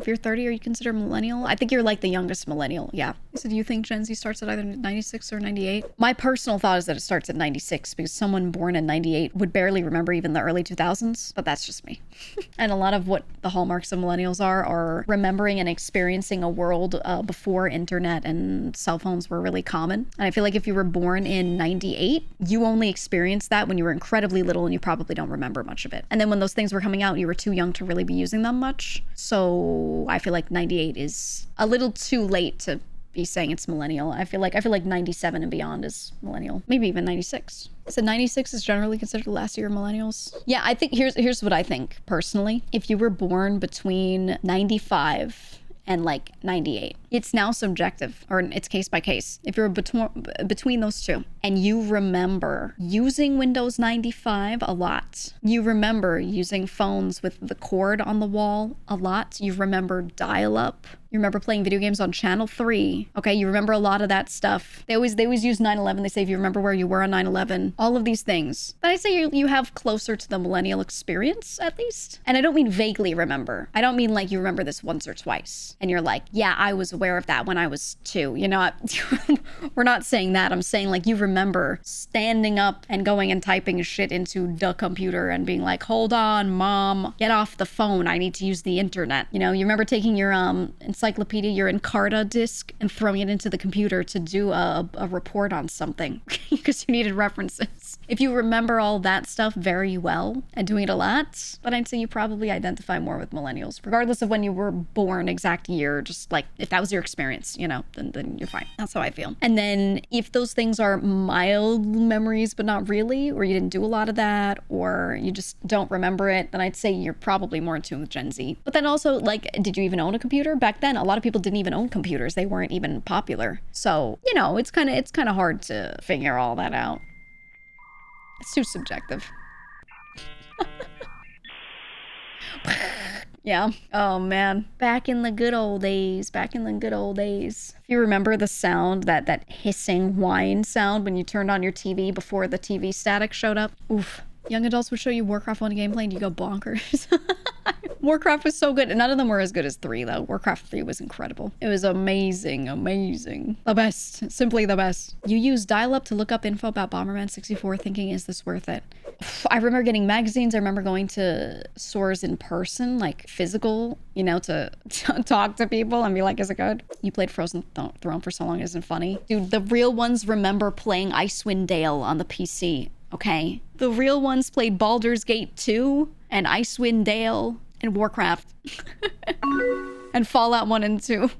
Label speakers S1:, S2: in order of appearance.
S1: If you're 30, are you considered millennial? I think you're like the youngest millennial. Yeah. So do you think Gen Z starts at either 96 or 98? My personal thought is that it starts at 96 because someone born in 98 would barely remember even the early 2000s, but that's just me. And a lot of what the hallmarks of millennials are remembering and experiencing a world before internet and cell phones were really common. And I feel like if you were born in 98, you only experienced that when you were incredibly little and you probably don't remember much of it. And then when those things were coming out, you were too young to really be using them much. So I feel like 98 is a little too late to be saying it's millennial. I feel like 97 and beyond is millennial. Maybe even 96. So 96 is generally considered the last year of millennials. Yeah, I think here's what I think personally. If you were born between 95 and like 98, it's now subjective, or it's case by case. If you're between those two and you remember using Windows 95 a lot, you remember using phones with the cord on the wall a lot, you remember dial-up, you remember playing video games on channel 3. Okay, you remember a lot of that stuff. They always use 9/11. They say if you remember where you were on 9/11, all of these things. But I say you have closer to the millennial experience at least. And I don't mean vaguely remember. I don't mean like you remember this once or twice and you're like, yeah, I was aware of that when I was 2. You know, we're not saying that. I'm saying like you remember standing up and going and typing shit into the computer and being like, hold on, mom, get off the phone. I need to use the internet. You know, you remember taking your encyclopedia, your Encarta disc, and throwing it into the computer to do a report on something because you needed references. If you remember all that stuff very well and doing it a lot, then I'd say you probably identify more with millennials, regardless of when you were born, exact year, just like if that was your experience, you know, then you're fine. That's how I feel. And then if those things are mild memories, but not really, or you didn't do a lot of that, or you just don't remember it, then I'd say you're probably more in tune with Gen Z. But then also, like, did you even own a computer? Back then, a lot of people didn't even own computers. They weren't even popular. So, you know, it's kind of hard to figure all that out. It's too subjective. Yeah. Oh man. Back in the good old days. Back in the good old days. If you remember the sound, that hissing whine sound when you turned on your TV before the TV static showed up. Oof. Young adults would show you Warcraft 1 gameplay and you go bonkers. Warcraft was so good. None of them were as good as 3 though. Warcraft 3 was incredible. It was amazing, amazing. The best, simply the best. You use dial-up to look up info about Bomberman 64 thinking, is this worth it? I remember getting magazines. I remember going to stores in person, like physical, you know, to talk to people and be like, is it good? You played Frozen Throne for so long, isn't it funny? Dude, the real ones remember playing Icewind Dale on the PC. Okay, the real ones played Baldur's Gate 2 and Icewind Dale and Warcraft and Fallout 1 and 2.